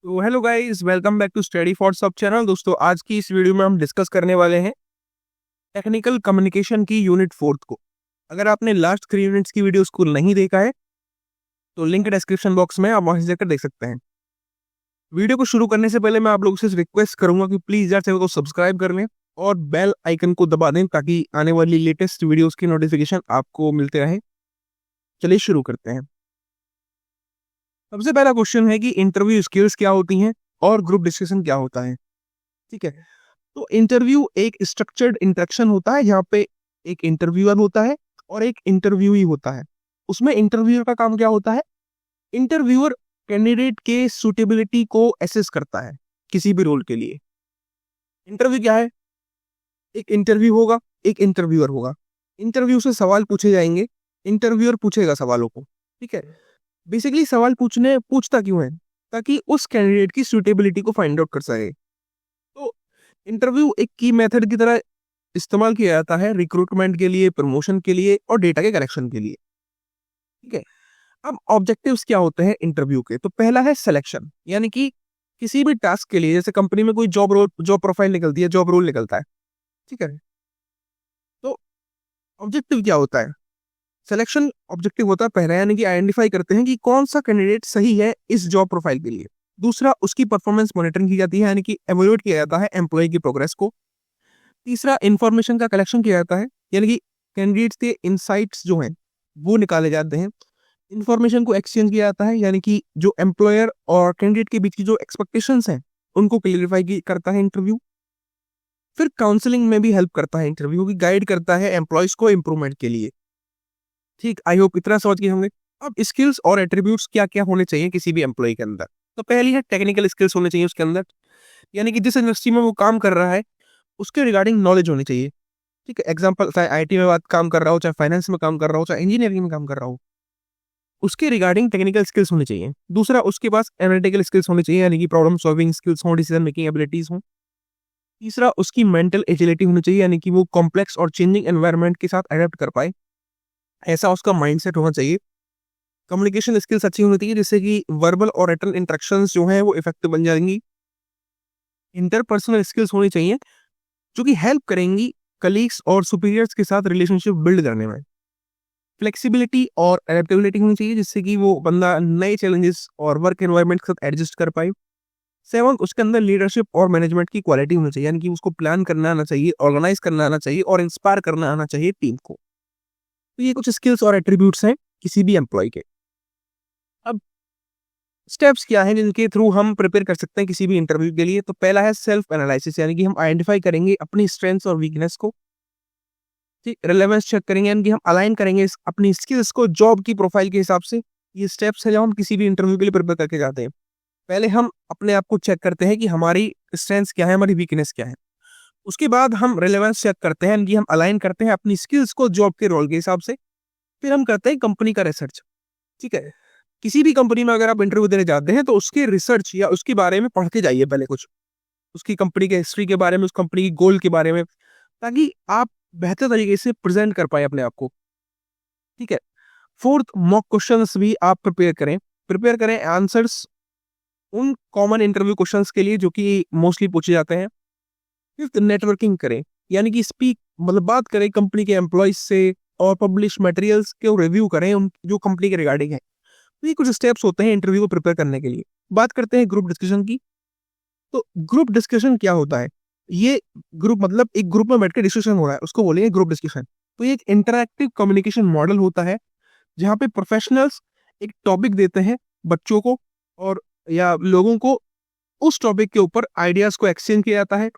तो hello guys, welcome back to study for सब channel. दोस्तों, आज की इस वीडियो में हम डिस्कस करने वाले हैं टेक्निकल कम्युनिकेशन की यूनिट 4 को। अगर आपने लास्ट 3 यूनिट्स की वीडियोस को नहीं देखा है तो लिंक डिस्क्रिप्शन बॉक्स में आप वहां से जाकर देख सकते हैं। वीडियो को शुरू करने से पहले मैं आप लोगों से रिक्वेस्ट करूंगा कि प्लीज यार चैनल को सब्सक्राइब कर लें और बेल आइकन को दबा दें ताकि आने वाली लेटेस्ट वीडियोस की नोटिफिकेशन आपको मिलते रहे। चलिए शुरू करते हैं। सबसे पहला क्वेश्चन है कि इंटरव्यू स्किल्स क्या होती हैं और ग्रुप डिस्कशन क्या होता है। ठीक है, तो इंटरव्यू एक स्ट्रक्चर्ड इंटरेक्शन होता है जहाँ पे एक इंटरव्यूअर होता है और एक इंटरव्यूई होता है। उसमें इंटरव्यूअर का काम क्या होता है? इंटरव्यूअर कैंडिडेट के सुटेबिलिटी को एसेस करता है किसी भी रोल के लिए। इंटरव्यू क्या है? एक इंटरव्यू होगा, एक इंटरव्यूअर होगा। इंटरव्यू से सवाल पूछे जाएंगे, इंटरव्यूअर पूछेगा सवालों को। ठीक है, बेसिकली सवाल पूछता क्यों है? ताकि उस कैंडिडेट की सुटेबिलिटी को फाइंड आउट कर सके। तो इंटरव्यू एक की मेथड की तरह इस्तेमाल किया जाता है रिक्रूटमेंट के लिए, प्रमोशन के लिए और डेटा के कलेक्शन के लिए। ठीक है, अब ऑब्जेक्टिव्स क्या होते हैं इंटरव्यू के? तो पहला है सिलेक्शन, यानी कि किसी भी टास्क के लिए, जैसे कंपनी में कोई जॉब प्रोफाइल निकलती है, जॉब रोल निकलता है। ठीक है, तो ऑब्जेक्टिव क्या होता है? सिलेक्शन ऑब्जेक्टिव होता है पहला, यानी कि आइडेंटिफाई करते हैं कि कौन सा कैंडिडेट सही है इस जॉब प्रोफाइल के लिए। दूसरा, उसकी परफॉर्मेंस मॉनिटरिंग की जाती है, यानी कि एवेल्युएट किया जाता है एम्प्लॉय की प्रोग्रेस को। तीसरा, इंफॉर्मेशन का कलेक्शन किया जाता है, यानी कि कैंडिडेट्स के इनसाइट्स जो हैं वो निकाले जाते हैं। इंफॉर्मेशन को एक्सचेंज किया जाता है, यानी कि जो एम्प्लॉयर और कैंडिडेट के बीच की जो एक्सपेक्टेशंस हैं उनको क्लियरिफाई करता है इंटरव्यू। फिर काउंसलिंग में भी हेल्प करता है इंटरव्यू, की गाइड करता है एम्प्लॉयज को इम्प्रूवमेंट के लिए। ठीक, आई होप इतना समझ गए होंगे। अब स्किल्स और एट्रीब्यूट्स क्या क्या होने चाहिए किसी भी एम्प्लॉय के अंदर। तो पहली है टेक्निकल स्किल्स होने चाहिए उसके अंदर, यानी कि जिस इंडस्ट्री में वो काम कर रहा है उसके रिगार्डिंग नॉलेज होनी चाहिए। ठीक है, एग्जाम्पल, चाहे आईटी में बात काम कर रहा हो, चाहे फाइनेंस में काम कर रहा हो, चाहे इंजीनियरिंग में काम कर रहा हो, उसके रिगार्डिंग टेक्निकल स्किल्स होनी चाहिए। दूसरा, उसके पास एनालिटिकल स्किल्स होनी चाहिए, यानी कि प्रॉब्लम सॉल्विंग स्किल्स हो, डिसीजन मेकिंग एबिलिटीज हो। तीसरा, उसकी मेंटल एजिलिटी होनी चाहिए, यानी कि वो कॉम्प्लेक्स और चेंजिंग एनवायरनमेंट के साथ अडेप्ट कर पाए, ऐसा उसका माइंडसेट होना चाहिए। कम्युनिकेशन स्किल्स अच्छी होनी चाहिए, जिससे कि वर्बल और रिटन इंटरेक्शंस जो हैं वो इफेक्टिव बन जाएंगी। इंटरपर्सनल स्किल्स होनी चाहिए जो कि हेल्प करेंगी कलीग्स और सुपीरियर्स के साथ रिलेशनशिप बिल्ड करने में। फ्लेक्सिबिलिटी और एडेप्टेबिलिटी होनी चाहिए, जिससे कि वो बंदा नए चैलेंजेस और वर्क एनवायरनमेंट के साथ एडजस्ट कर पाए। सेवन, उसके अंदर लीडरशिप और मैनेजमेंट की क्वालिटी होनी चाहिए, यानी कि उसको प्लान करना आना चाहिए, ऑर्गेनाइज करना आना चाहिए और इंस्पायर करना आना चाहिए टीम को। तो ये कुछ स्किल्स और एट्रीब्यूट्स हैं किसी भी एम्प्लॉय के। अब स्टेप्स क्या हैं जिनके थ्रू हम प्रिपेयर कर सकते हैं किसी भी इंटरव्यू के लिए? तो पहला है सेल्फ एनालिसिस, यानी कि हम आइडेंटिफाई करेंगे अपनी स्ट्रेंथ्स और वीकनेस को। ठीक, रिलेवेंस चेक करेंगे, यानी कि हम अलाइन करेंगे अपनी स्किल्स को जॉब की प्रोफाइल के हिसाब से। ये स्टेप्स है जो हम किसी भी इंटरव्यू के लिए प्रिपेयर करके जाते हैं। पहले हम अपने आप को चेक करते हैं कि हमारी स्ट्रेंथ्स क्या है, हमारी वीकनेस क्या है। उसके बाद हम रिलेवेंस चेक करते हैं, यानी कि हम अलाइन करते हैं अपनी स्किल्स को जॉब के रोल के हिसाब से। फिर हम करते हैं कंपनी का रिसर्च। ठीक है, किसी भी कंपनी में अगर आप इंटरव्यू देने जाते हैं तो उसके रिसर्च या उसके बारे में पढ़ के जाइए पहले कुछ, उसकी कंपनी के हिस्ट्री के बारे में, उस कंपनी की गोल के बारे में, ताकि आप बेहतर तरीके से प्रेजेंट कर पाए अपने आप को। ठीक है, फोर्थ, मॉक क्वेश्चंस भी आप प्रिपेयर करें आंसर्स उन कॉमन इंटरव्यू क्वेश्चंस के लिए जो कि मोस्टली पूछे जाते हैं। फिफ्थ, नेटवर्किंग करें, यानी कि स्पीक, मतलब बात करें कंपनी के एम्प्लॉयज से और पब्लिश मटेरियल्स के रिव्यू करें उन जो कंपनी के रिगार्डिंग है। तो ये कुछ स्टेप्स होते हैं इंटरव्यू को प्रिपेयर करने के लिए। बात करते हैं ग्रुप डिस्कशन की। तो ग्रुप डिस्कशन क्या होता है? ये ग्रुप मतलब एक ग्रुप में बैठ के डिस्कशन हो रहा है, उसको बोलेंगे ग्रुप डिस्कशन। तो ये एक इंटरैक्टिव कम्युनिकेशन मॉडल होता है जहाँ पे प्रोफेशनल्स एक टॉपिक देते हैं बच्चों को और या लोगों को, उस टॉपिक के ऊपर आइडियाज को एक्सचेंज किया जाता है,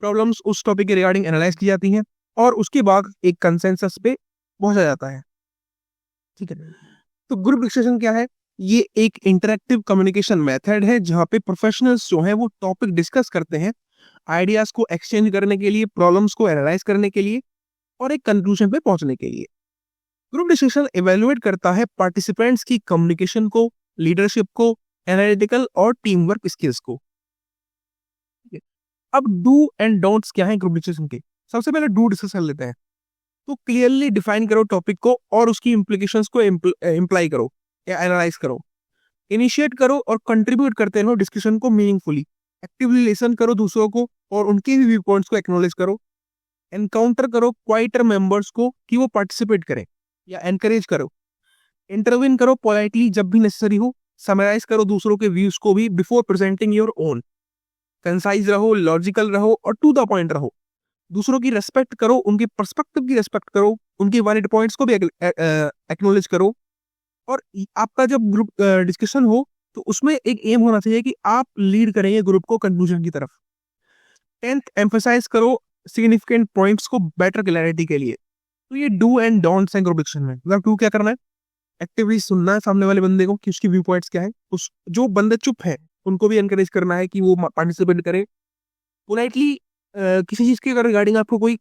प्रॉब्लम्स उस टॉपिक के रिगार्डिंग एनालाइज की जाती हैं और उसके बाद एक कंसेंसस पे पहुंचा जाता है। ठीक है, तो ग्रुप डिस्कशन क्या है? ये एक इंटरैक्टिव कम्युनिकेशन मेथड है जहाँ पे प्रोफेशनल्स जो हैं वो टॉपिक डिस्कस करते हैं आइडियाज को एक्सचेंज करने के लिए, प्रॉब्लम्स को एनालाइज करने के लिए और एक कंक्लूजन पे पहुंचने के लिए। ग्रुप डिस्कशन इवेलुएट करता है पार्टिसिपेंट्स की कम्युनिकेशन को, लीडरशिप को, एनालिटिकल और टीम वर्क स्किल्स को। ठीक है, अब डू एंड डोंट्स क्या है ग्रुप डिस्कशन के? सबसे पहले डू डिस्कस कर लेते हैं। तो क्लियरली डिफाइन करो टॉपिक को और उसकी इम्प्लीकेशंस को इम्प्लाई करो या एनालाइज करो। इनिशिएट करो और कंट्रीब्यूट करते रहो डिस्कशन को मीनिंगफुली। एक्टिवली लिसन करो दूसरों को और उनके भी व्यू पॉइंट्स को एक्नॉलेज करो। एनकाउंटर करो क्वाइटर मेंबर्स को कि वो पार्टिसिपेट करें या एनकरेज करो। इंटरवीन करो पोलाइटली जब भी नेसेसरी हो। समराइज करो दूसरों के व्यूज को भी before presenting your own. Concise रहो, लॉजिकल रहो और टू द पॉइंट रहो। दूसरों की रेस्पेक्ट करो, उनके पर्सपेक्टिव की रेस्पेक्ट करो, उनके वैलिड पॉइंट्स को भी एक्नॉलेज करो। और आपका जब ग्रुप डिस्कशन हो तो उसमें एक एम होना चाहिए कि आप लीड करेंगे ग्रुप को कंक्लूजन की तरफ। 10th एम्फसाइज करो सिग्निफिकेंट पॉइंट्स को बेटर क्लैरिटी के लिए। तो ये डू एंड डोंट्स हैं ग्रुप डिस्कशन में। मतलब टू क्या करना है, एक्टिवली सुनना है सामने वाले बंदे को कि उसकी व्यू पॉइंट्स क्या है। उस जो बंदे चुप है उनको भी एनकरेज करना है कि वो पार्टिसिपेट करे। पोलाइटली किसी चीज के रिगार्डिंग आपको कोई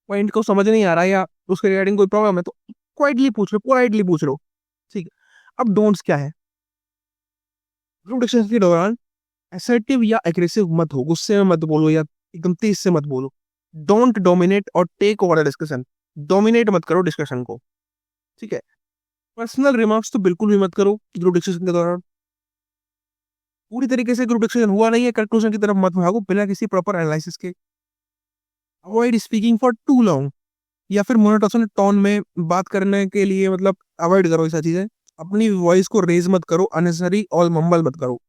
पॉइंट को समझ नहीं आ रहा है या उसके रिगार्डिंग कोई प्रॉब्लम है तो क्वाइटली पूछ लो, पोलाइटली पूछ लो, ठीक है। अब डोंट्स क्या है, ग्रुप डिस्कशन के दौरान असर्टिव या एग्रेसिव मत हो, गुस्से में मत बोलो या एकदम तेज से मत बोलो। डोंट डोमिनेट और टेक ओवर डिस्कशन, डोमिनेट मत करो डिस्कशन को, ठीक है। पर्सनल रिमार्क्स तो बिल्कुल भी मत करो ग्रुप डिस्कशन के दौरान। पूरी तरीके से ग्रुप डिस्कशन हुआ नहीं है कंक्लूजन की तरफ मत भागो बिना किसी प्रॉपर एनालिसिस के। Avoid speaking for too long या फिर मोनोटोन टोन में बात करने के लिए, मतलब अवॉइड करो ऐसा चीजें। अपनी वॉइस को रेज मत करो, अननेसेसरी और मम्बल मत करो।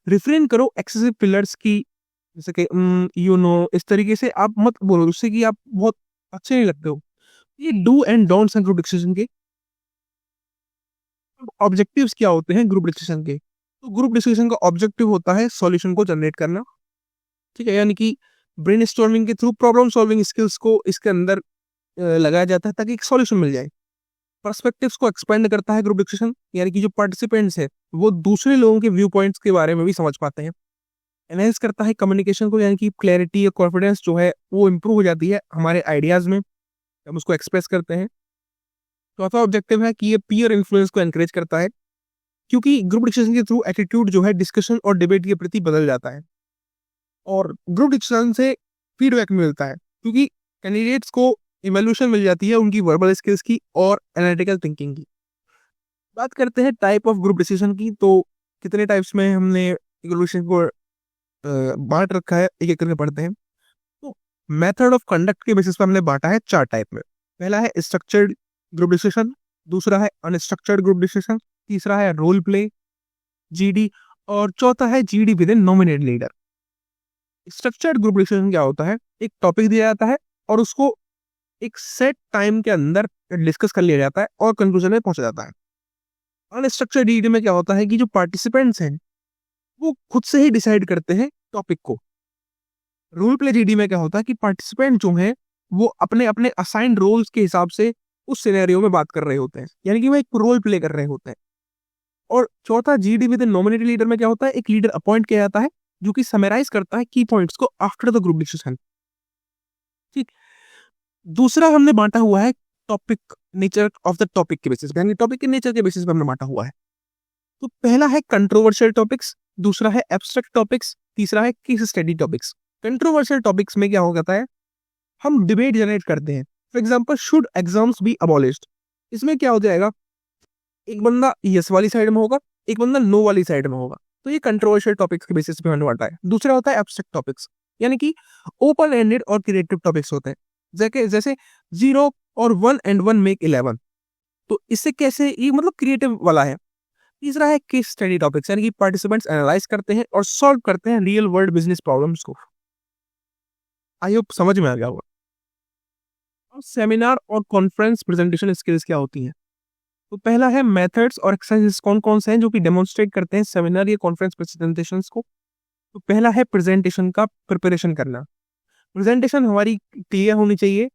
रिफ्रेन करो एक्सेसिव पिलर्स की, जैसे कि इस तरीके से आप मत बोलो उससे कि आप बहुत अच्छे नहीं लगते हो। ये डू एंड डोंट्स हैं ग्रुप डिस्कशन के। ऑब्जेक्टिव्स क्या होते हैं ग्रुप डिस्कशन के, तो ग्रुप डिस्कशन का ऑब्जेक्टिव होता है सॉल्यूशन को जनरेट करना, ठीक है। यानी कि ब्रेनस्टॉर्मिंग के थ्रू प्रॉब्लम सॉल्विंग स्किल्स को इसके अंदर लगाया जाता है ताकि एक सॉल्यूशन मिल जाए। पर्सपेक्टिव्स को एक्सपेंड करता है ग्रुप डिस्कशन, यानी कि जो पार्टिसिपेंट्स है वो दूसरे लोगों के व्यू पॉइंट्स के बारे में भी समझ पाते हैं। एनहेंस करता है कम्युनिकेशन को, यानी कि क्लैरिटी और कॉन्फिडेंस जो है वो इंप्रूव हो जाती है हमारे आइडियाज में, हम उसको एक्सप्रेस करते हैं। चौथा ऑब्जेक्टिव है कि ये पीयर इन्फ्लुएंस को एनकरेज करता है, क्योंकि ग्रुप डिस्कशन के थ्रू एटीट्यूड जो है डिस्कशन और डिबेट के प्रति बदल जाता है और ग्रुप डिस्कशन से फीडबैक मिलता है, क्योंकि कैंडिडेट्स को इवैल्यूएशन मिल जाती है उनकी वर्बल स्किल्स की और एनालिटिकल थिंकिंग की। बात करते हैं टाइप ऑफ ग्रुप डिस्कशन की, तो कितने टाइप्स में हमने इवैल्यूएशन को बांट रखा है, एक एक करके पढ़ते हैं। तो मेथड ऑफ कंडक्ट के बेसिस पर हमने बांटा है 4 टाइप में। पहला है स्ट्रक्चर्ड ग्रुप डिस्कशन, दूसरा है अनस्ट्रक्चर्ड ग्रुप डिस्कशन, तीसरा है रोल प्ले जीडी और चौथा है GD with in nominate leader. Structured group discussion क्या होता है, एक टॉपिक दिया जाता है और उसको एक सेट टाइम के अंदर डिस्कस कर लिया जाता है और कंक्लूजन में पहुंचा जाता है। अनस्ट्रक्चर्ड जीडी में क्या होता है कि जो पार्टिसिपेंट्स हैं वो खुद से ही डिसाइड करते हैं टॉपिक को। रोल प्ले जीडी में क्या होता है कि पार्टिसिपेंट जो हैं वो अपने अपने असाइंड रोल्स के हिसाब से उस सिनेरियो में बात कर रहे होते हैं, यानी कि वो एक रोल प्ले कर रहे होते हैं। और चौथा जीडी विद नॉमिनेटेड लीडर में क्या होता है, एक लीडर अपॉइंट किया जाता है जो कि समराइज करता है की पॉइंट्स को आफ्टर द ग्रुप डिस्कशन, ठीक। दूसरा हमने बांटा हुआ है topic nature of the topic के बेसिस पे, यानी टॉपिक के नेचर के बेसिस पे हमने बांटा हुआ है। तो पहला है कंट्रोवर्शियल टॉपिक्स, दूसरा है एब्स्ट्रैक्ट टॉपिक्स, तीसरा है case study topics. Controversial topics में क्या हो जाता है, हम डिबेट जनरेट करते हैं। For example, should exams be abolished. इसमें क्या हो जाएगा, एक बंदा यस वाली साइड में होगा, एक बंदा नो वाली साइड में होगा। तो ये कंट्रोवर्शियल टॉपिक्स के बेसिस पे हमने बांटा है। दूसरा होता है एब्स्ट्रैक्ट टॉपिक्स, यानी कि ओपन एंडेड और क्रिएटिव टॉपिक्स होते हैं, जैसे 0 और 1 and 1 make 11। तो इससे कैसे, ये मतलब क्रिएटिव वाला है। तीसरा है केस स्टडी टॉपिक्स, यानी कि पार्टिसिपेंट्स एनालाइज करते हैं और सॉल्व करते हैं रियल वर्ल्ड बिजनेस प्रॉब्लम्स को। आई होप समझ में आ गया होगा। और सेमिनार और कॉन्फ्रेंस प्रेजेंटेशन स्किल्स क्या होती हैं, तो पहला है मेथड्स और एक्सरसाइजेस कौन कौन से हैं जो कि डेमोन्स्ट्रेट करते हैं सेमिनार या कॉन्फ्रेंस प्रेजेंटेशंस को। तो पहला है प्रेजेंटेशन का प्रिपरेशन करना। प्रेजेंटेशन हमारी क्लियर होनी चाहिए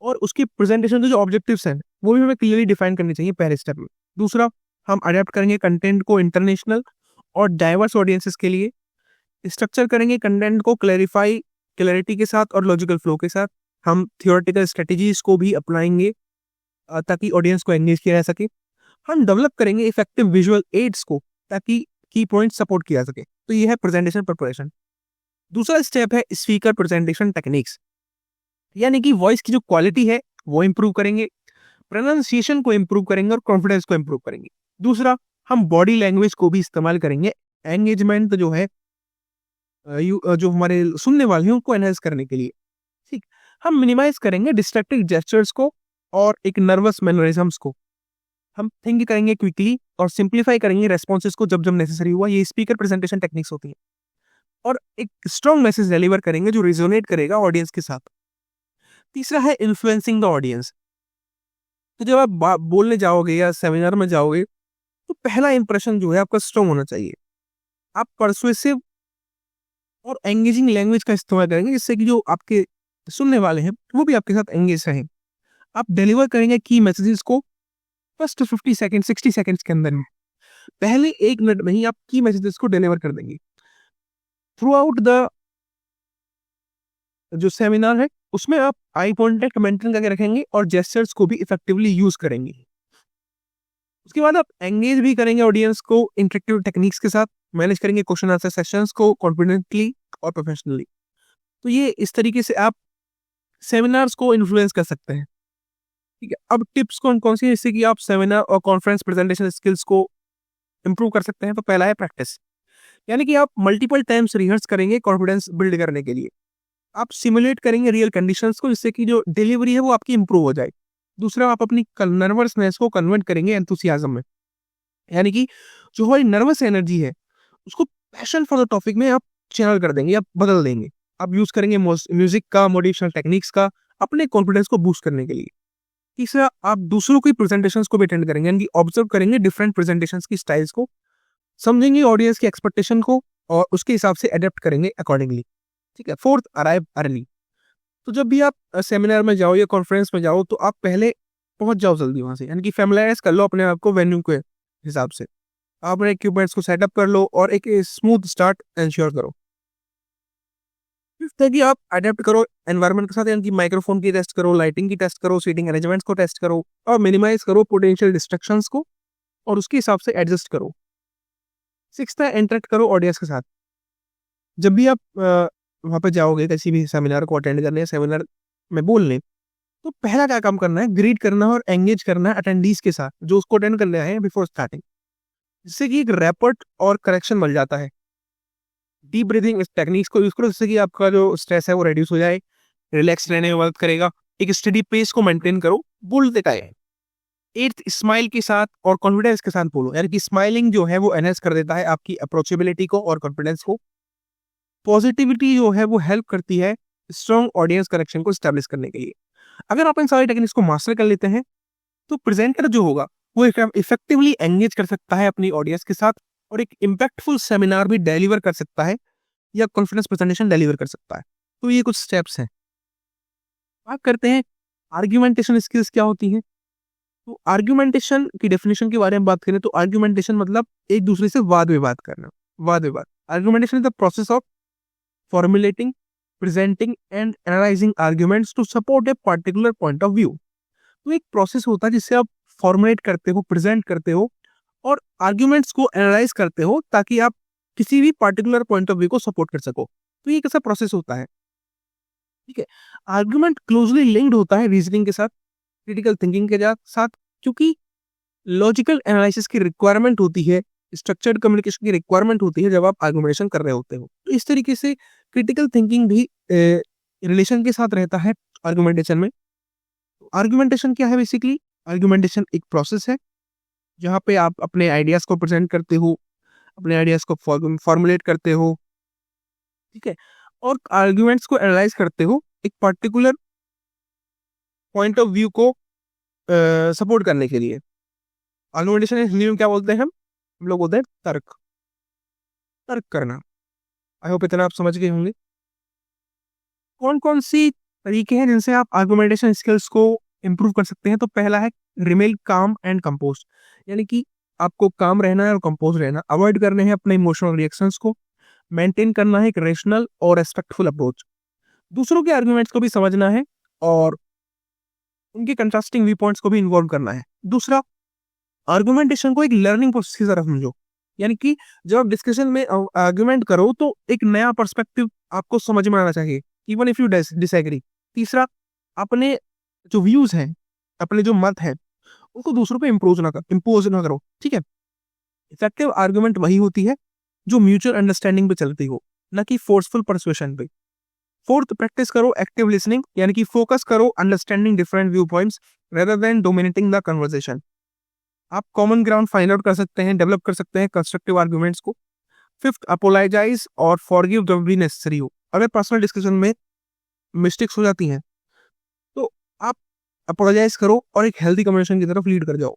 और उसकी प्रेजेंटेशन के जो ऑब्जेक्टिव्स हैं वो भी हमें क्लियरली डिफाइन करनी चाहिए पहले स्टेप में। दूसरा, हम अडेप्ट करेंगे कंटेंट को इंटरनेशनल और डाइवर्स ऑडियंसेस के लिए। स्ट्रक्चर करेंगे कंटेंट को क्लैरिटी के साथ और लॉजिकल फ्लो के साथ। हम थियोरेटिकल स्ट्रेटजीज को भी अपनाएंगे ताकि ऑडियंस को एंगेज किया जा सके। हम डेवलप करेंगे इफेक्टिव विजुअल एड्स को ताकि की पॉइंट सपोर्ट किया सके। तो ये है प्रेजेंटेशन प्रिपरेशन। दूसरा स्टेप है स्पीकर प्रेजेंटेशन टेक्निक्स, यानी कि वॉइस की जो क्वालिटी है वो इंप्रूव करेंगे, प्रोनाउंसिएशन को इंप्रूव करेंगे और कॉन्फिडेंस को इंप्रूव करेंगे। दूसरा, हम बॉडी लैंग्वेज को भी इस्तेमाल करेंगे एंगेजमेंट जो है जो हमारे सुनने वाले हैं उनको एनहांस करने के लिए। ठीक, हम मिनिमाइज करेंगे डिस्ट्रैक्टिव जेस्चर्स को और एक नर्वस मैनरिज्म्स को। हम थिंक करेंगे क्विकली और सिंप्लीफाई करेंगे रेस्पॉन्सेस को जब जब नेसेसरी हुआ। ये स्पीकर प्रेजेंटेशन टेक्निक्स होती है। और एक स्ट्रॉन्ग मैसेज डिलीवर करेंगे जो रिजोनेट करेगा ऑडियंस के साथ। तीसरा है इन्फ्लुएंसिंग द ऑडियंस। तो जब आप बोलने जाओगे या सेमिनार में जाओगे तो पहला इंप्रेशन जो है आपका स्ट्रॉन्ग होना चाहिए। आप परसुएसिव और एंगेजिंग लैंग्वेज का इस्तेमाल करेंगे जिससे कि जो आपके सुनने वाले हैं वो भी आपके साथ एंगेज रहें। आप डिलीवर करेंगे की मैसेजेस को फर्स्ट 50 सेकंड 60 सेकंड्स के अंदर में। पहले 1 मिनट में ही आप की मैसेजेस को डिलीवर कर देंगे। थ्रू आउट द जो सेमिनार है उसमें आप आई कॉन्टेक्ट मेंटेन करके रखेंगे और जेस्चर्स को भी इफेक्टिवली यूज करेंगे। उसके बाद आप एंगेज भी करेंगे ऑडियंस को इंटरेक्टिव टेक्निक्स के साथ। मैनेज करेंगे क्वेश्चन आंसर सेशंस को कॉन्फिडेंटली और प्रोफेशनली। तो ये इस तरीके से आप सेमिनार्स को इन्फ्लुएंस कर सकते हैं। ठीक है, अब टिप्स कौन कौन सी है जिससे कि आप सेमिनार और कॉन्फ्रेंस प्रेजेंटेशन स्किल्स को इंप्रूव कर सकते हैं। तो पहला है प्रैक्टिस, यानी कि आप मल्टीपल टाइम्स रिहर्स करेंगे कॉन्फिडेंस बिल्ड करने के लिए। आप सिमुलेट करेंगे रियल कंडीशंस को जिससे कि जो डिलीवरी है वो आपकी इंप्रूव हो जाए। दूसरा, आप अपनी नर्वसनेस को कन्वर्ट करेंगे एंथुसियाज्म में, यानी कि जो हमारी नर्वस एनर्जी है उसको पैशन फॉर द टॉपिक में आप चैनल कर देंगे, आप बदल देंगे। आप यूज करेंगे म्यूजिक का, मोटिवेशनल टेक्निक्स का अपने कॉन्फिडेंस को बूस्ट करने के लिए। तीसरा, आप दूसरों की प्रेजेंटेशंस को भी अटेंड करेंगे, यानी कि ऑब्जर्व करेंगे डिफरेंट प्रेजेंटेशंस की स्टाइल्स को, समझेंगे ऑडियंस की एक्सपेक्टेशन को और उसके हिसाब से अडेप्ट करेंगे अकॉर्डिंगली। ठीक है। Fourth, arrive early. तो जब भी आप सेमिनार में जाओ या कॉन्फ्रेंस में जाओ तो आप पहले पहुंच जाओ जल्दी वहां से, यानी कि फैमिलाइज कर लो अपने आप को वेन्यू के हिसाब से। आप अपने इक्विपमेंट्स को सेटअप कर लो और एक स्मूथ स्टार्ट इंश्योर करो। फिफ्थ है कि आप अडेप्ट करो एनवायरनमेंट के साथ, यानी कि माइक्रोफोन की टेस्ट करो, लाइटिंग की टेस्ट करो, सीटिंग अरेंजमेंट्स को टेस्ट करो और मिनिमाइज करो पोटेंशियल डिस्ट्रक्शंस को और उसके हिसाब से एडजस्ट करो। सिक्स्थ है इंटरेक्ट करो ऑडियंस के साथ। जब भी आप वहाँ पे जाओगे किसी भी सेमिनार को अटेंड करने या सेमिनार में बोलने, तो पहला क्या काम करना है, ग्रीट करना है और एंगेज करना है अटेंडीज के साथ जो उसको अटेंड करने आए हैं बिफोर स्टार्टिंग, जिससे कि एक रैपर्ट और करेक्शन मिल जाता है। डीप ब्रीथिंग टेक्निक्स को यूज करो जिससे कि आपका जो स्ट्रेस है वो रिड्यूस हो जाए, रिलैक्स रहने में मदद करेगा। एक स्टडी पेस को मेंटेन करो बोलते टाइम। एट्थ, स्माइल के साथ और कॉन्फिडेंस के साथ बोलो, यानी कि स्माइलिंग जो है वो एनहेंस कर देता है आपकी अप्रोचेबिलिटी को और कॉन्फिडेंस को। पॉजिटिविटी जो है वो हेल्प करती है स्ट्रॉन्ग ऑडियंस कनेक्शन को स्टैब्लिश करने के लिए। अगर आप इन सारी टेक्निक्स को मास्टर कर लेते हैं तो प्रेजेंटर जो होगा वो इफेक्टिवली एंगेज कर सकता है अपनी ऑडियंस के साथ और एक इम्पैक्टफुल सेमिनार भी डिलीवर कर सकता है या कॉन्फिडेंस प्रेजेंटेशन डिलीवर कर सकता है। तो ये कुछ स्टेप्स हैं। बात करते हैं आर्ग्यूमेंटेशन स्किल्स क्या होती हैं। तो आर्ग्यूमेंटेशन की डेफिनेशन के बारे में बात करें तो आर्ग्यूमेंटेशन मतलब एक दूसरे से वाद विवाद करना। वाद विवाद, argumentation is the process of formulating, presenting and analyzing arguments to support a particular point of view। तो एक प्रोसेस होता है जिससे आप फॉर्मुलेट करते हो, प्रेजेंट करते हो और आर्ग्यूमेंट्स को एनालाइज करते हो ताकि आप किसी भी पार्टिकुलर पॉइंट ऑफ व्यू को सपोर्ट कर सको। तो ये कैसा प्रोसेस होता है। ठीक है, आर्ग्यूमेंट क्लोजली लिंक्ड होता है रीजनिंग के साथ, क्रिटिकल थिंकिंग के साथ, क्योंकि लॉजिकल एनालिसिस की रिक्वायरमेंट होती है, स्ट्रक्चर्ड कम्युनिकेशन की रिक्वायरमेंट होती है जब आप आर्गुमेंटेशन कर रहे होते हो। तो इस तरीके से क्रिटिकल थिंकिंग भी रिलेशन के साथ रहता है आर्गुमेंटेशन में। आर्गुमेंटेशन क्या है बेसिकली, आर्गुमेंटेशन एक प्रोसेस है जहाँ पे आप अपने आइडियाज को प्रेजेंट करते हो, अपने आइडियाज को फॉर्मुलेट करते हो। ठीक है, और आर्गुमेंट्स को एनालाइज करते हो एक पर्टिकुलर पॉइंट ऑफ व्यू को सपोर्ट करने के लिए। आर्गुमेंटेशन हिंदी में क्या बोलते हैं हम लोग बोलते हैं तर्क, तर्क करना। आई होप इतना आप समझ गए होंगे। कौन कौन सी तरीके हैं जिनसे आप आर्गुमेंटेशन स्किल्स को इंप्रूव कर सकते हैं। तो पहला है रिमेन काम एंड कंपोज, यानी कि आपको काम रहना है और कंपोज रहना, अवॉइड करने हैं अपने इमोशनल रिएक्शंस को, मेंटेन करना है एक रेशनल और रेस्पेक्टफुल अप्रोच, दूसरों के आर्गुमेंट्स को भी समझना है और उनके कंट्रास्टिंग व्यू पॉइंट्स को भी इन्वॉल्व करना है। दूसरा, आर्गुमेंटेशन को एक लर्निंग प्रोसेस की तरफ समझो, यानी कि जब आप डिस्कशन में आर्गुमेंट करो तो एक नया पर्सपेक्टिव आपको समझ में आना चाहिए, इवन इफ यू डिसएग्री। तीसरा, अपने जो व्यूज हैं, अपने जो मत हैं, उनको दूसरों पे इम्पोज ना करो। ठीक है, इफेक्टिव आर्गुमेंट वही होती है जो म्यूचुअल अंडरस्टैंडिंग पे चलती हो, न कि फोर्सफुल परसुएशन पे। फोर्थ, प्रैक्टिस करो एक्टिव लिसनिंग, यानी कि फोकस करो understanding different view points rather than dominating the conversation. आप कॉमन ग्राउंड फाइंड आउट कर सकते हैं, डेवलप कर सकते हैं कंस्ट्रक्टिव आर्गुमेंट्स को। फिफ्थ, अपोलोजाइज और फॉरगिव जब भी नेसेसरी हो। अगर पर्सनल डिस्कशन में मिस्टेक्स हो जाती हैं तो आप अपोलोजाइज करो और एक हेल्दी कम्युनिकेशन की तरफ लीड कर जाओ।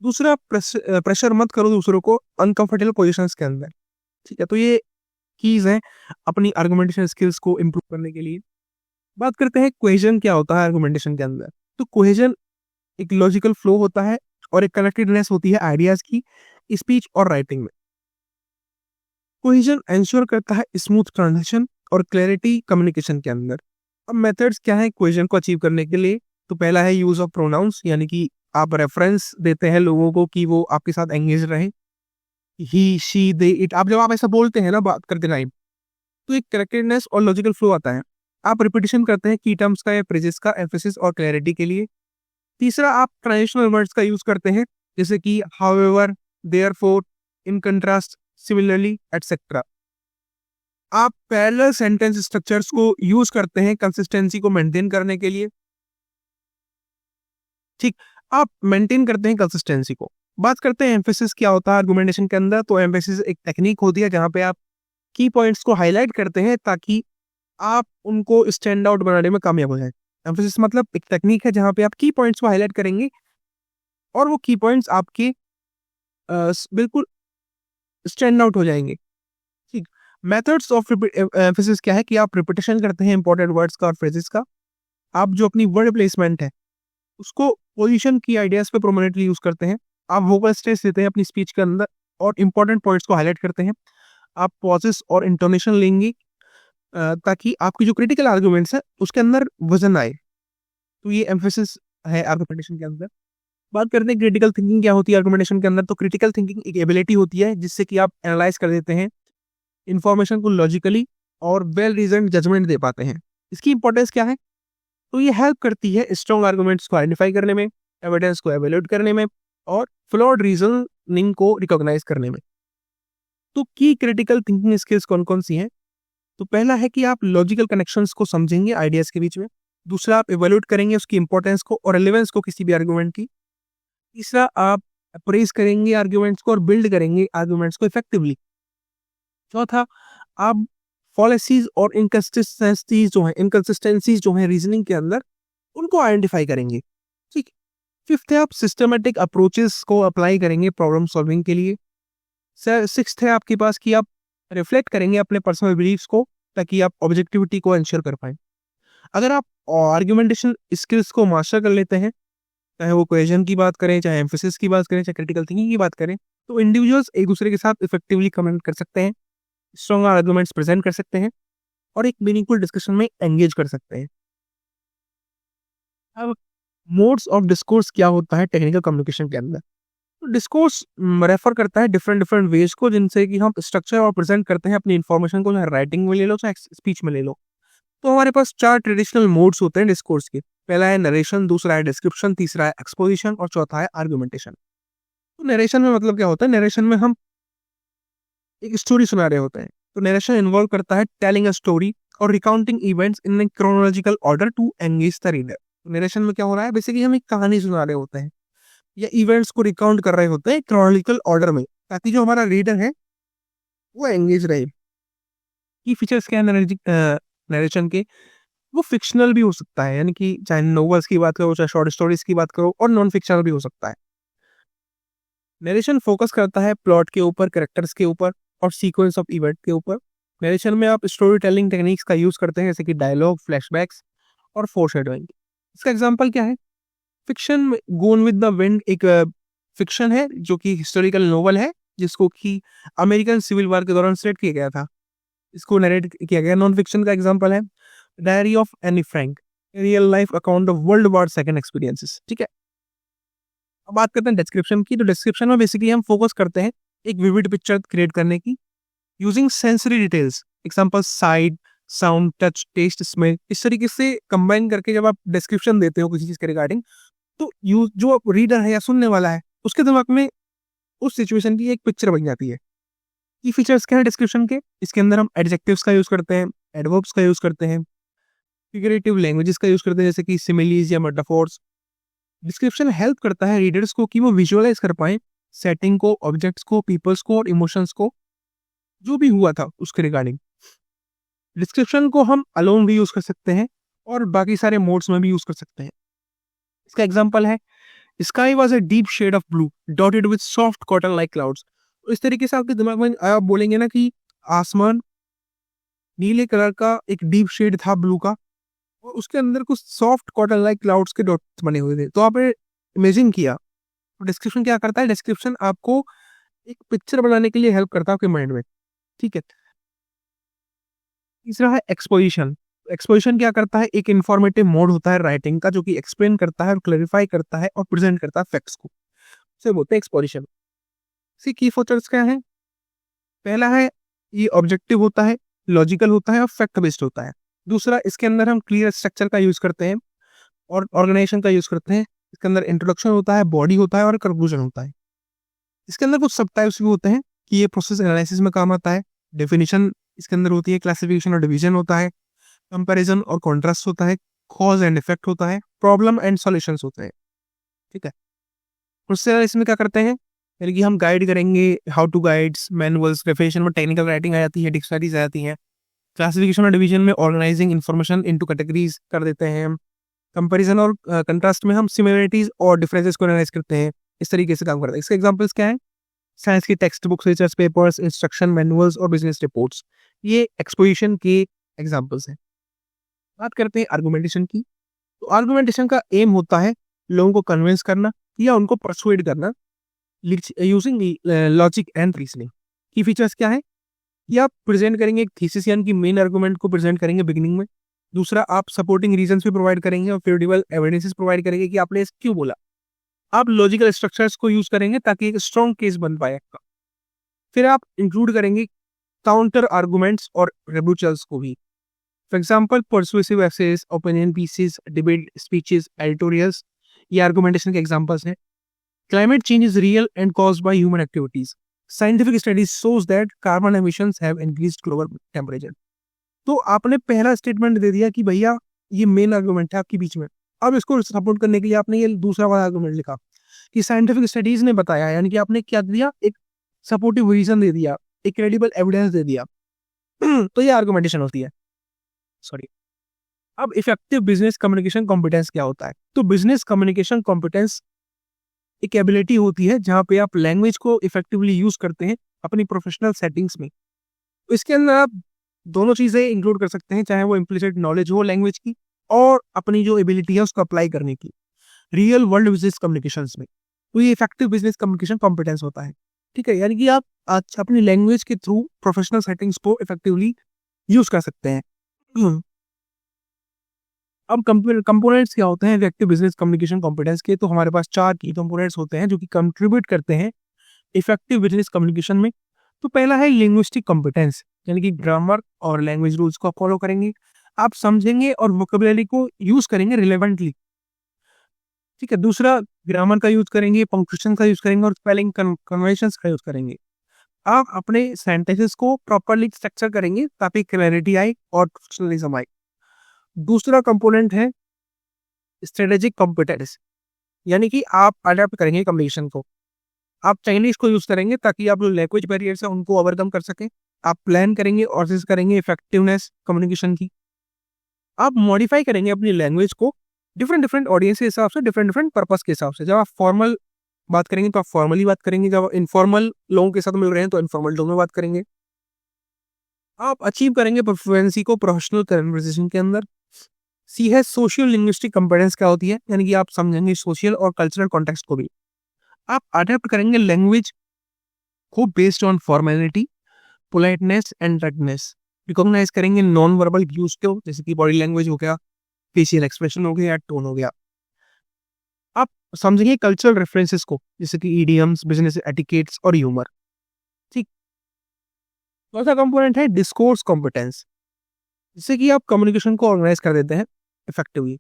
दूसरा, प्रेशर मत करो दूसरों को अनकंफर्टेबल पोजीशंस के अंदर। ठीक है, तो ये कीज हैं अपनी आर्गुमेंटेशन स्किल्स को इम्प्रूव करने के लिए। बात करते हैं कोहेजन क्या होता है आर्गुमेंटेशन के अंदर। तो कोहेजन एक लॉजिकल फ्लो होता है और एक कनेक्टेडनेस होती है आइडियाज की स्पीच और राइटिंग में। कोहेजन एंश्योर करता है स्मूथ ट्रांजिशन और क्लैरिटी कम्युनिकेशन के अंदर। अब मेथड्स क्या है कोहेजन को अचीव करने के लिए? तो पहला है यूज ऑफ प्रोनाउंस, यानी कि आप रेफरेंस देते हैं लोगों को कि वो आपके साथ एंगेज रहे। ही, शी, दे, इट, आप जब आप ऐसा बोलते हैं ना बात करते टाइम, तो एक करेक्टेडनेस और लॉजिकल फ्लो आता है। आप रिपीटिशन करते हैं की टर्म्स का या फ्रेजेस का एम्फेसिस और क्लैरिटी के लिए। तीसरा, आप ट्रांजिशनल वर्ड्स का यूज करते हैं, जैसे कि however, therefore, in contrast, similarly, etcetera. आप पैरेलल सेंटेंस स्ट्रक्चर्स को यूज करते हैं कंसिस्टेंसी को मेंटेन करने के लिए। ठीक, आप मेंटेन करते हैं कंसिस्टेंसी को। बात करते हैं एम्फेसिस क्या होता है आर्गुमेंटेशन के अंदर। तो एम्फेसिस एक टेक्निक होती है जहां पे आप की पॉइंट्स को हाईलाइट करते हैं ताकि आप उनको स्टैंड आउट बनाने में कामयाब हो जाए। एम्फेसिस मतलब एक टेक्निक है जहां पे आप की पॉइंट्स को हाईलाइट करेंगे और वो की पॉइंट्स आपके बिल्कुल स्टैंड आउट हो जाएंगे। ठीक, मेथड्स ऑफ एम्फेसिस क्या है कि आप रिपीटेशन करते हैं इंपॉर्टेंट वर्ड्स का और फ्रेजेस का। आप जो अपनी वर्ड प्लेसमेंट है उसको पोजीशन की आइडियाज पे प्रोमिनेंटली यूज करते हैं। आप वोकल स्ट्रेस देते हैं अपनी स्पीच के अंदर और इंपॉर्टेंट पॉइंट्स को हाईलाइट करते हैं। आप पॉजेस और इंटोनेशन लेंगे ताकि आपकी जो क्रिटिकल आर्गुमेंट्स है उसके अंदर वजन आए। तो ये एम्फेसिस है आर्गुमेंटेशन के अंदर। बात करते हैं क्रिटिकल थिंकिंग क्या होती है आर्गुमेंटेशन के अंदर। तो क्रिटिकल थिंकिंग एक एबिलिटी होती है जिससे कि आप एनालाइज कर देते हैं इंफॉर्मेशन को लॉजिकली और वेल रीजन्ड जजमेंट दे पाते हैं। इसकी इंपॉर्टेंस क्या है? तो ये हेल्प करती है स्ट्रॉन्ग आर्गुमेंट्स को आइडेंटिफाई करने में, एविडेंस को एवेल्यूएट करने में और फ्लॉड रीजनिंग को रिकॉग्नाइज करने में। तो की क्रिटिकल थिंकिंग स्किल्स कौन कौन सी हैं? तो पहला है कि आप लॉजिकल कनेक्शंस को समझेंगे आइडियाज के बीच में। दूसरा, आप एवेल्यूएट करेंगे उसकी इंपॉर्टेंस को और रिलेवेंस को किसी भी आर्गुमेंट की। तीसरा, आप अप्रेज करेंगे आर्गुमेंट्स को और बिल्ड करेंगे आर्गुमेंट्स को इफेक्टिवली। चौथा, आप फॉलेसीज और इनकंसिस्टेंसीज जो है रीजनिंग के अंदर उनको आइडेंटिफाई करेंगे। ठीक, फिफ्थ है आप सिस्टमेटिक अप्रोचेस को अप्लाई करेंगे प्रॉब्लम सॉल्विंग के लिए। सिक्स्थ है आपके पास कि आप रिफ्लेक्ट करेंगे अपने पर्सनल बिलीव्स को ताकि आप ऑब्जेक्टिविटी को इंश्योर कर पाए। अगर आप आर्गुमेंटेशन स्किल्स को मास्टर कर लेते हैं, चाहे वो क्वेश्चन की बात करें, चाहे एम्फेसिस की बात करें, चाहे क्रिटिकल थिंकिंग की बात करें, तो इंडिविजुअल्स एक दूसरे के साथ इफेक्टिवली कम्युनिकेट कर सकते हैं, स्ट्रॉन्ग आर्गुमेंट्स प्रेजेंट कर सकते हैं और एक मीनिंगफुल डिस्कशन में एंगेज कर सकते हैं। अब मोड्स ऑफ डिस्कोर्स क्या होता है टेक्निकल कम्युनिकेशन के अंदर? तो डिस्कोर्स रेफर करता है डिफरेंट डिफरेंट वेज को जिनसे कि हम स्ट्रक्चर और प्रेजेंट करते हैं अपनी इन्फॉर्मेशन को, चाहे राइटिंग में ले लो चाहे स्पीच में ले लो। तो हमारे पास 4 ट्रेडिशनल मोड्स होते हैं डिस्कोर्स के। पहला है नरेशन, दूसरा है डिस्क्रिप्शन, तीसरा है एक्सपोजिशन और चौथा है आर्गुमेंटेशन। तो नरेशन में मतलब क्या होता है? नरेशन में हम एक स्टोरी सुना रहे होते हैं। तो नरेशन इन्वॉल्व करता है टेलिंग अ स्टोरी और recounting events in chronological order to engage the reader. Narration में क्या हो रहा है? बेसिकली हम एक कहानी सुना रहे होते हैं या इवेंट्स को रिकाउंट कर रहे होते हैं क्रोनोलॉजिकल ऑर्डर में ताकि जो हमारा रीडर है वो एंगेज रहे। की फीचर्स क्या है नरेशन के? वो फिक्शनल भी हो सकता है, यानी कि चाहे नोवेल्स की बात करो, चाहे शॉर्ट स्टोरीज की बात करो, और नॉन फिक्शनल भी हो सकता है। नरेशन फोकस करता है प्लॉट के ऊपर, कैरेक्टर्स के ऊपर और सीक्वेंस ऑफ इवेंट के ऊपर। नरेशन में आप स्टोरी टेलिंग टेक्निक्स का यूज करते हैं जैसे कि डायलॉग, फ्लैशबैक्स और फोरशैडोइंग। इसका एग्जांपल क्या है? फिक्शन में गोन विद द विंड एक फिक्शन है जो कि हिस्टोरिकल नोवेल है जिसको कि अमेरिकन सिविल वॉर के दौरान सेट किया गया था, इसको नरेट किया गया। नॉन फिक्शन का एग्जांपल है diary of Anne Frank, real life account of world war second experiences. ठीक है, अब बात करते हैं डिस्क्रिप्शन की। तो डिस्क्रिप्शन में बेसिकली हम फोकस करते हैं एक विविड पिक्चर क्रिएट करने की using sensory details, example sight, sound, touch, taste, smell. इस तरीके से कंबाइन करके जब आप डिस्क्रिप्शन देते हो किसी चीज के रिगार्डिंग, तो जो रीडर है या सुनने वाला है उसके दिमाग में उस सिचुएशन की एक पिक्चर बन जाती है। की फीचर्स क्या है डिस्क्रिप्शन के? इसके अंदर हम एडजेक्टिव्स का यूज करते हैं, एडवर्ब्स का यूज करते हैं, फिगरेटिव लैंग्वेजेस का यूज करते हैं जैसे कि सिमिलीज या मेटाफोर्स। डिस्क्रिप्शन हेल्प करता है रीडर्स को कि वो विजुअलाइज कर पाए सेटिंग को, ऑब्जेक्ट्स को, पीपल्स को और इमोशंस को, जो भी हुआ था उसके रिगार्डिंग। डिस्क्रिप्शन को हम अलोन भी यूज कर सकते हैं और बाकी सारे मोड्स में भी यूज कर सकते हैं। इसका एग्जांपल है sky was a deep shade of blue dotted with soft cotton like clouds. तो इस तरीके से आपके दिमाग में आप बोलेंगे ना कि आसमान नीले कलर का एक डीप शेड था ब्लू का और उसके अंदर कुछ सॉफ्ट कॉटन लाइक क्लाउड्स के डॉट्स बने हुए थे, तो आपने इमेजिन किया। तो डिस्क्रिप्शन क्या करता है? डिस्क्रिप्शन आपको एक पिक्चर बनाने के लिए हेल्प करता है आपके माइंड में। ठीक है। तीसरा है एक्सपोजिशन। एक्सपोजिशन क्या करता है? एक इंफॉर्मेटिव मोड होता है राइटिंग का जो कि एक्सप्लेन करता है और क्लैरिफाई करता है और प्रेजेंट करता है फैक्ट्स को, उसे बोलते हैं एक्सपोजिशन। इसकी की फीचर्स क्या है? पहला है ये ऑब्जेक्टिव होता है, लॉजिकल होता है और फैक्ट बेस्ड होता है। दूसरा, इसके अंदर हम क्लियर स्ट्रक्चर का यूज करते हैं और ऑर्गेनाइजेशन का यूज करते हैं। इसके अंदर इंट्रोडक्शन होता है, बॉडी होता है और कंक्लूजन होता है। इसके अंदर कुछ सब टाइप्स भी होते हैं कि ये प्रोसेस एनालिसिस में काम आता है। डेफिनेशन इसके अंदर होती है, क्लासिफिकेशन और डिवीजन होता है, कंपैरिजन और कॉन्ट्रास्ट होता है, कॉज एंड इफेक्ट होता है, प्रॉब्लम एंड सॉल्यूशंस होते हैं। ठीक है। प्रोसेस एनालिसिस में क्या करते हैं? यानी कि हम गाइड करेंगे, how to guides, manuals, definition में टेक्निकल राइटिंग आ जाती है, डिक्शनरीज आ जाती हैं। क्लासिफिकेशन और डिवीजन में ऑर्गेनाइजिंग इन्फॉर्मेशन इनटू कैटेगरीज कर देते हैं हम। कंपैरिजन और कंट्रास्ट में हम सिमिलरिटीज और डिफरेंसेस को एनालाइज करते हैं। इस तरीके से काम करते हैं। इसके एग्जांपल्स क्या है? साइंस की text books, research papers, instruction manuals और बिजनेस रिपोर्ट्स, ये एक्सपोजिशन के एग्जांपल्स हैं। बात करते हैं आर्गुमेंटेशन की। तो आर्गुमेंटेशन का एम होता है लोगों को कन्विंस करना या उनको परसुएड करना यूजिंग लॉजिक एंड रीजनिंग। की फीचर्स क्या है? कि आप प्रेजेंट करेंगे एक थीसिस यानी कि मेन आर्गुमेंट को प्रेजेंट करेंगे बिगिनिंग में। दूसरा, आप सपोर्टिंग रीजंस भी प्रोवाइड करेंगे और क्रेडिबल एविडेंसेस प्रोवाइड करेंगे कि आपने इस क्यों बोला। आप लॉजिकल स्ट्रक्चर्स को यूज करेंगे ताकि एक स्ट्रॉन्ग केस बन पाए आपका। फिर आप इंक्लूड करेंगे काउंटर आर्गुमेंट्स और रिब्यूटल्स को भी। For example persuasive essays, opinion pieces, debate speeches, editorials, ये आर्गुमेंटेशन के एग्जाम्पल्स हैं। Climate change is real and caused by human activities. Scientific studies shows that carbon emissions have increased global temperature. तो आपने पहला statement दे दिया कि भैया ये मेन आर्गुमेंट है आपके बीच में। अब इसको सपोर्ट करने के लिए आपने ये दूसरा वाला आर्गुमेंट लिखा कि साइंटिफिक स्टडीज ने बताया, यानी कि आपने क्या दिया? एक सपोर्टिव रीजन दे दिया, एक क्रेडिबल एविडेंस दे दिया। तो ये आर्गुमेंटेशन होती है। सॉरी। अब इफेक्टिव बिजनेस कम्युनिकेशन कॉम्पिटेंस क्या होता है? तो बिजनेस कम्युनिकेशन कॉम्पिटेंस एक एबिलिटी होती है जहां पे आप लैंग्वेज को इफेक्टिवली यूज करते हैं अपनी प्रोफेशनल सेटिंग्स में। तो इसके अंदर आप दोनों चीजें इंक्लूड कर सकते हैं, चाहे वो इम्प्लिसिट नॉलेज हो लैंग्वेज की और अपनी जो एबिलिटी है उसको अप्लाई करने की रियल वर्ल्ड बिजनेस कम्युनिकेशंस में। तो ये इफेक्टिव बिजनेस कम्युनिकेशन कॉम्पिटेंस होता है। ठीक है। यानी कि आप आज अपनी लैंग्वेज के थ्रू प्रोफेशनल सेटिंग्स को इफेक्टिवली यूज कर सकते हैं। अब कंपोनेंट्स क्या होते हैं इफेक्टिव बिजनेस कम्युनिकेशन कॉम्पिटेंस के? तो हमारे पास 4 की कंपोनेंट्स होते हैं जो कि कंट्रीब्यूट करते हैं इफेक्टिव बिजनेस कम्युनिकेशन में। तो पहला है लिंग्विस्टिक कॉम्पिटेंस, यानी कि ग्रामर और लैंग्वेज रूल्स को फॉलो करेंगे, आप समझेंगे और वोकेबुलरी को यूज करेंगे रिलेवेंटली। ठीक है। दूसरा, ग्रामर का यूज करेंगे, पंक्चुएशन का यूज करेंगे और स्पेलिंग कन्वेंशंस का यूज करेंगे। आप अपने सेंटेंसेस को प्रॉपरली स्ट्रक्चर करेंगे ताकि क्लैरिटी आए और प्रोफेशनलिज्म आए। दूसरा कंपोनेंट है स्ट्रेटेजिक कॉम्पिटेंस, यानी कि आप अडेप्ट करेंगे कम्युनिकेशन को। आप चाइनीज को यूज करेंगे ताकि आप जो लैंग्वेज बैरियर्स है उनको ओवरकम कर सकें। आप प्लान करेंगे और करेंगे इफेक्टिवनेस कम्युनिकेशन की। आप मॉडिफाई करेंगे अपनी लैंग्वेज को डिफरेंट डिफरेंट ऑडियंस के हिसाब से, डिफरेंट डिफरेंट पर्पस के हिसाब से। जब आप फॉर्मल बात करेंगे तो आप फॉर्मली बात करेंगे, जब इनफॉर्मल लोगों के साथ मिल रहे हैं तो इनफॉर्मल टोन में बात करेंगे। आप अचीव करेंगे परफ्लुएंसी को प्रोफेशनल कन्वर्सेशन के अंदर। सी है सोशियल लिंग्विस्टिक कंपेटेंस क्या होती है, यानी कि आप समझेंगे सोशल और कल्चरल कॉन्टेक्स्ट को भी। आप अडेप्ट करेंगे लैंग्वेज को based on formality, politeness and rudeness. Recognize करेंगे नॉन वर्बल यूज को, जैसे कि बॉडी लैंग्वेज हो गया, फेशियल एक्सप्रेशन हो गया, टोन हो गया। आप समझेंगे कल्चरल रेफरेंसेस को, जैसे कि ईडियम्स, बिजनेस एटिकेट्स और ह्यूमर। ठीक। चौथा कंपोनेंट है डिस्कोर्स कॉम्पिटेंस, जिससे कि आप कम्युनिकेशन को ऑर्गेनाइज कर देते हैं इफेक्टिवली।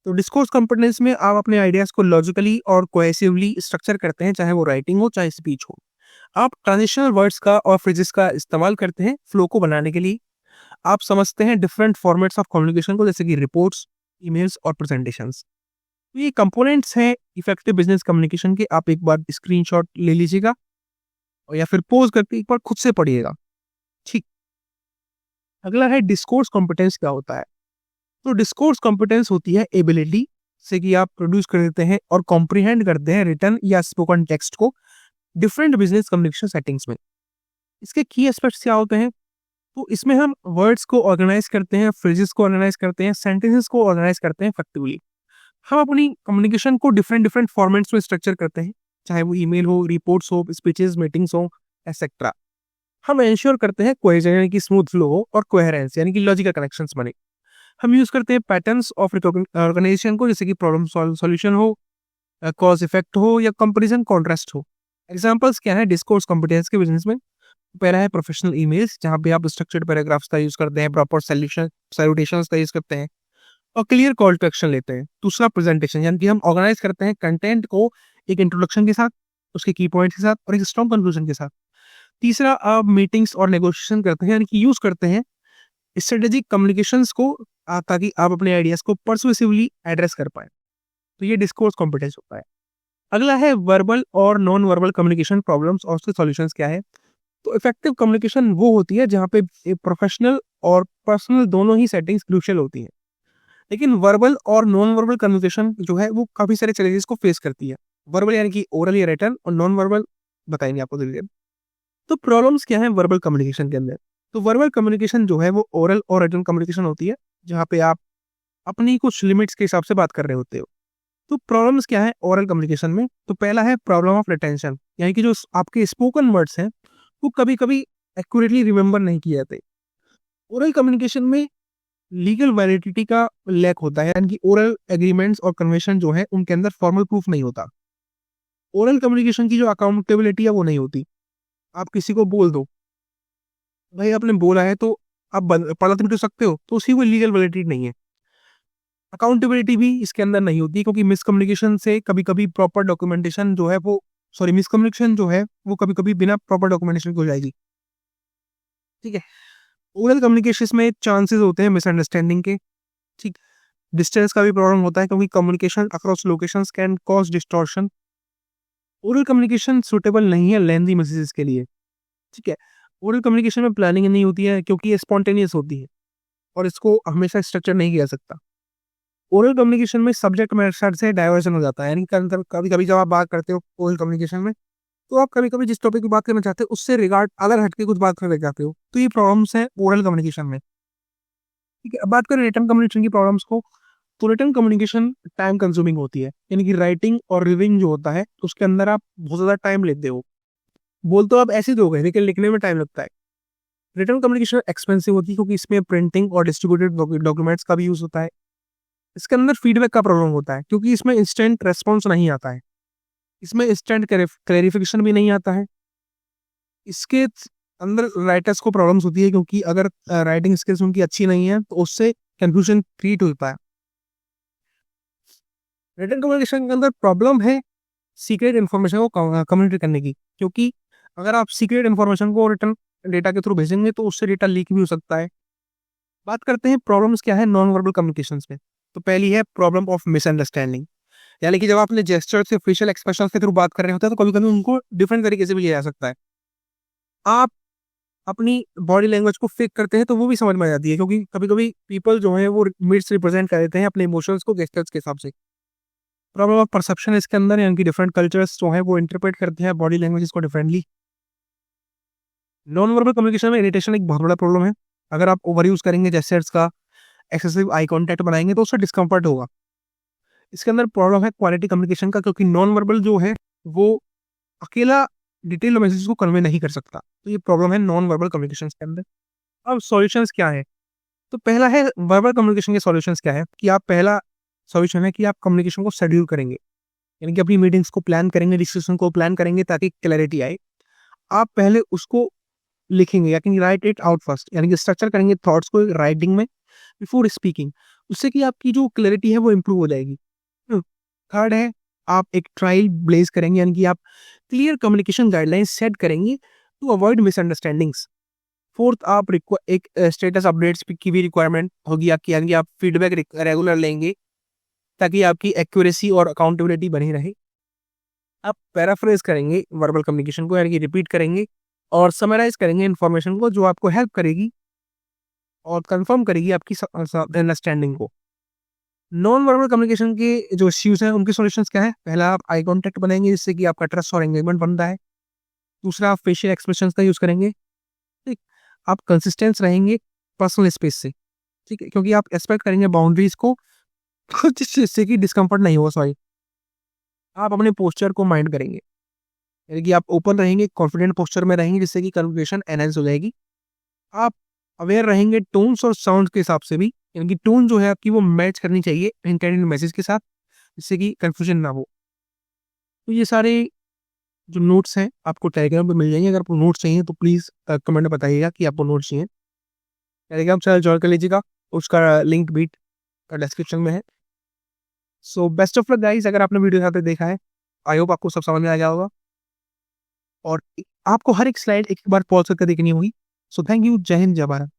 तो डिस्कोर्स कॉम्पिटेंस में आप अपने आइडियाज को लॉजिकली और कोहेसिवली स्ट्रक्चर करते हैं, चाहे वो राइटिंग हो चाहे स्पीच हो। आप ट्रांजिशनल वर्ड्स का और फ्रेजेस का इस्तेमाल करते हैं फ्लो को बनाने के लिए। आप समझते हैं डिफरेंट फॉर्मेट्स ऑफ कम्युनिकेशन को, जैसे कि रिपोर्ट्स, ईमेल्स और प्रेजेंटेशंस। तो ये कंपोनेंट्स हैं इफेक्टिव बिजनेस कम्युनिकेशन के। आप एक बार स्क्रीनशॉट ले लीजिएगा और या फिर पॉज करके एक बार खुद से पढ़िएगा। ठीक। अगला है डिस्कोर्स कॉम्पिटेंस क्या होता है। तो डिस्कोर्स कॉम्पिटेंस होती है एबिलिटी से कि आप प्रोड्यूस कर देते हैं और कॉम्प्रिहेंड करते हैं रिटन या स्पोकन टेक्स्ट को डिफरेंट बिजनेस कम्युनिकेशन सेटिंग्स में। इसके की एस्पेक्ट्स क्या होते हैं? तो इसमें हम वर्ड्स को ऑर्गेनाइज करते हैं, फ्रेजेस को ऑर्गेनाइज करते हैं, सेंटेंसेस को ऑर्गेनाइज करते हैं इफेक्टिवली। हम अपनी कम्युनिकेशन को डिफरेंट डिफरेंट फॉर्मेट्स में स्ट्रक्चर करते हैं, चाहे वो ईमेल हो, रिपोर्ट्स हो, स्पीचेस, मीटिंग्स हो, एक्सेट्रा। हम इंश्योर करते हैं कोहेजन यानी कि स्मूथ फ्लो हो और कोहेरेंस यानी कि लॉजिकल कनेक्शंस बने। हम यूज करते हैं पैटर्न्स ऑफ ऑर्गेनाइजेशन को, जैसे कि प्रॉब्लम सॉल्यूशन हो, कॉज इफेक्ट हो या कंपैरिजन कॉन्ट्रास्ट हो। एग्जांपल्स क्या है डिस्कोर्स कॉम्पिटेंस के बिजनेस में? पहला है प्रोफेशनल ईमेल्स, जहां पे आप स्ट्रक्चर्ड पैराग्राफ्स का यूज करते हैं, प्रॉपर सॉल्यूशन सैल्यूटेशंस का यूज करते हैं और क्लियर कॉल टू एक्शन लेते हैं। दूसरा प्रेजेंटेशन, यानी कि हम ऑर्गेनाइज करते हैं कंटेंट को एक इंट्रोडक्शन के साथ, उसके की पॉइंट्स के साथ और एक स्ट्रॉन्ग कंक्लूजन के साथ। तीसरा, आप मीटिंग्स और नेगोशिएशन करते हैं, यानी कि यूज करते हैं स्ट्रेटेजिक कम्युनिकेशंस को ताकि आप अपने आइडियाज को परसुएसिवली एड्रेस कर पाए। तो ये डिस्कोर्स कॉम्पिटेंस होता है। अगला है वर्बल और नॉन वर्बल कम्युनिकेशन प्रॉब्लम्स और उसके सॉल्यूशंस क्या है। तो इफेक्टिव कम्युनिकेशन वो होती है जहाँ पे प्रोफेशनल और पर्सनल दोनों ही सेटिंग्स क्रूशियल होती हैं। लेकिन वर्बल और नॉन वर्बल कम्युनिकेशन जो है वो काफी सारे चैलेंजेस को फेस करती है। वर्बल यानी कि ओरल या रिटन, और नॉन वर्बल बताएंगे आपको धीरे धीरे। तो प्रॉब्लम्स क्या है वर्बल कम्युनिकेशन के अंदर? तो वर्बल कम्युनिकेशन जो है वो ओरल और रिटन कम्युनिकेशन होती है, जहाँ पे आप अपनी कुछ लिमिट्स के हिसाब से बात कर रहे होते हो। तो प्रॉब्लम्स क्या है ओरल कम्युनिकेशन में? तो पहला है प्रॉब्लम ऑफ रिटेंशन, यानी कि जो आपके स्पोकन वर्ड्स हैं वो कभी कभी एक्यूरेटली रिमेंबर नहीं किए जाते। ओरल कम्युनिकेशन में लीगल वैलिडिटी का लैक होता है, यानी कि ओरल एग्रीमेंट्स और कन्वेंशन जो है उनके अंदर फॉर्मल प्रूफ नहीं होता। ओरल कम्युनिकेशन की जो अकाउंटेबिलिटी है वो नहीं होती। आप किसी को बोल दो, भाई आपने बोला है तो आप पढ़ा तो सकते हो, तो उसी को लीगल वैलिडिटी नहीं है। अकाउंटेबिलिटी भी इसके अंदर नहीं होती, क्योंकि मिसकम्युनिकेशन से कभी कभी प्रॉपर डॉक्यूमेंटेशन जो है वो मिसकम्युनिकेशन जो है वो कभी कभी बिना प्रॉपर डॉक्यूमेंटेशन हो जाएगी। ठीक है। ओरल कम्युनिकेशन में चांसेस होते हैं मिसअंडरस्टैंडिंग के। ठीक। डिस्टेंस का भी प्रॉब्लम होता है, क्योंकि communication across locations can cause distortion. Oral communication suitable नहीं है लेंथी मैसेजेस के लिए। ठीक है। ओरल कम्युनिकेशन में प्लानिंग नहीं होती है, क्योंकि ये स्पॉन्टेनियस होती है और इसको हमेशा स्ट्रक्चर नहीं किया सकता। ओरल कम्युनिकेशन में सब्जेक्ट मैटर से डाइवर्जन हो जाता है, यानी कभी कभी जब आप बात करते हो ओरल कम्युनिकेशन में, तो आप कभी कभी जिस टॉपिक की बात करना चाहते हो उससे रिगार्ड अगर हटके कुछ बात करने जाते हो, तो ये प्रॉब्लम्स हैं ओरल कम्युनिकेशन में। ठीक है। अब बात करें रिटन कम्युनिकेशन की प्रॉब्लम्स को, तो रिटन कम्युनिकेशन टाइम कंज्यूमिंग होती है, यानी कि राइटिंग और रिविंग जो होता है उसके अंदर आप बहुत ज्यादा टाइम लेते हो। बोल तो आप ऐसे दोगे लेकिन लिखने में टाइम लगता है। रिटन कम्युनिकेशन एक्सपेंसिव होती है, क्योंकि इसमें प्रिंटिंग और डिस्ट्रीब्यूटेड डॉक्यूमेंट्स का भी यूज होता है। इसके अंदर फीडबैक का प्रॉब्लम होता है, क्योंकि इसमें इंस्टेंट रेस्पॉन्स नहीं आता है, इसमें इंस्टेंट क्लैरिफिकेशन भी नहीं आता है। इसके अंदर राइटर्स को प्रॉब्लम्स होती है, क्योंकि अगर राइटिंग स्किल्स उनकी अच्छी नहीं है तो उससे कंफ्यूजन क्रिएट होता है। रिटन कम्युनिकेशन के अंदर प्रॉब्लम है सीक्रेट इन्फॉर्मेशन को कम्युनिकेट करने की, क्योंकि अगर आप सीक्रेट इन्फॉर्मेशन को रिटन डेटा के थ्रू भेजेंगे तो उससे डेटा लीक भी हो सकता है। बात करते हैं प्रॉब्लम्स क्या है नॉन वर्बल कम्युनिकेशंस में। तो पहली है प्रॉब्लम ऑफ मिसअंडरस्टैंडिंग, यानी कि जब आप अपने जेस्चर से फेशियल एक्सप्रेशन के थ्रू बात कर रहे होते हैं तो कभी कभी उनको डिफरेंट तरीके से भी लिया जा सकता है। आप अपनी बॉडी लैंग्वेज को फेक करते हैं तो वो भी समझ में आ जाती है, क्योंकि कभी कभी पीपल जो है वो मिस रिप्रेजेंट कर देते हैं अपने इमोशंस को गेस्चर्स के हिसाब से। प्रॉब्लम ऑफ परसेप्शन इसके अंदर, यानी कि डिफरेंट कल्चर्स जो है वो इंटरप्रेट करते हैं बॉडी लैंग्वेज को डिफरेंटली। नॉन वर्बल कम्युनिकेशन में इरिटेशन एक बहुत बड़ा प्रॉब्लम है। अगर आप ओवर यूज करेंगे जेस्चर्स का, एक्सेसिव आई कांटेक्ट बनाएंगे तो उससे डिस्कम्फर्ट होगा। इसके अंदर प्रॉब्लम है क्वालिटी कम्युनिकेशन का, क्योंकि नॉन वर्बल जो है वो अकेला डिटेल मैसेज को कन्वे नहीं कर सकता। तो ये प्रॉब्लम है नॉन वर्बल कम्युनिकेशन के अंदर। अब सॉल्यूशंस क्या है? तो पहला है वर्बल कम्युनिकेशन के सॉल्यूशंस क्या है कि आप पहला सॉल्यूशन है कि आप कम्युनिकेशन को शेड्यूल करेंगे, यानी कि अपनी मीटिंग्स को प्लान करेंगे, डिस्कशन को प्लान करेंगे ताकि क्लैरिटी आए। आप पहले उसको लिखेंगे, यानी राइट इट आउट फर्स्ट, यानी कि स्ट्रक्चर करेंगे थॉट्स को राइटिंग में बिफोर स्पीकिंग। उससे कि आपकी जो क्लैरिटी है वो इम्प्रूव हो जाएगी। थर्ड है, आप एक ट्रायल ब्लेज करेंगे, यानी कि आप क्लियर कम्युनिकेशन गाइडलाइंस सेट करेंगे टू अवॉइड मिसअंडरस्टैंडिंग्स। फोर्थ, आप एक स्टेटस अपडेट्स की भी रिक्वायरमेंट होगी आपकी, यानी कि आप फीडबैक रेगुलर लेंगे ताकि आपकी एक्यूरेसी और अकाउंटेबिलिटी बनी रहे। आप पैराफ्रेज करेंगे वर्बल कम्युनिकेशन को, यानी कि रिपीट करेंगे और समराइज करेंगे इन्फॉर्मेशन को, जो आपको हेल्प करेगी और कंफर्म करेगी आपकी अंडरस्टैंडिंग को। नॉन वर्बल कम्युनिकेशन के जो इश्यूज हैं उनके सॉल्यूशंस क्या है? पहला, आप आई कांटेक्ट बनाएंगे जिससे कि आपका ट्रस्ट और एंगेजमेंट बनता है। दूसरा, आप फेशियल एक्सप्रेशंस का यूज करेंगे। ठीक, आप कंसिस्टेंस रहेंगे पर्सनल स्पेस से। ठीक है, क्योंकि आप एक्सपेक्ट करेंगे बाउंड्रीज को जिससे कि डिस्कम्फर्ट नहीं हो। सॉरी, आप अपने पोस्चर को माइंड करेंगे, यानी कि आप ओपन रहेंगे, कॉन्फिडेंट पोस्चर में रहेंगे जिससे कि कन्वर्सेशन एनहांस हो जाएगी। आप अवेयर रहेंगे टोन्स और साउंड के हिसाब से भी, यानी कि टोन जो है आपकी वो मैच करनी चाहिए इंटेंडेड मैसेज के साथ, जिससे कि कंफ्यूजन ना हो। तो ये सारे जो नोट्स हैं आपको टेलीग्राम पे मिल जाएंगे। अगर आपको नोट्स चाहिए तो प्लीज़ कमेंट में बताइएगा कि आपको नोट्स चाहिए। टेलीग्राम चैनल ज्वाइन कर लीजिएगा, उसका लिंक भी डिस्क्रिप्शन में है। So best of luck guys. अगर आपने वीडियो यहाँ पे देखा है, आई होप आपको सब समझ में आ गया होगा और आपको हर एक स्लाइड एक बार पॉज करके देखनी होगी। So thank you. जय हिंद, जय भारत।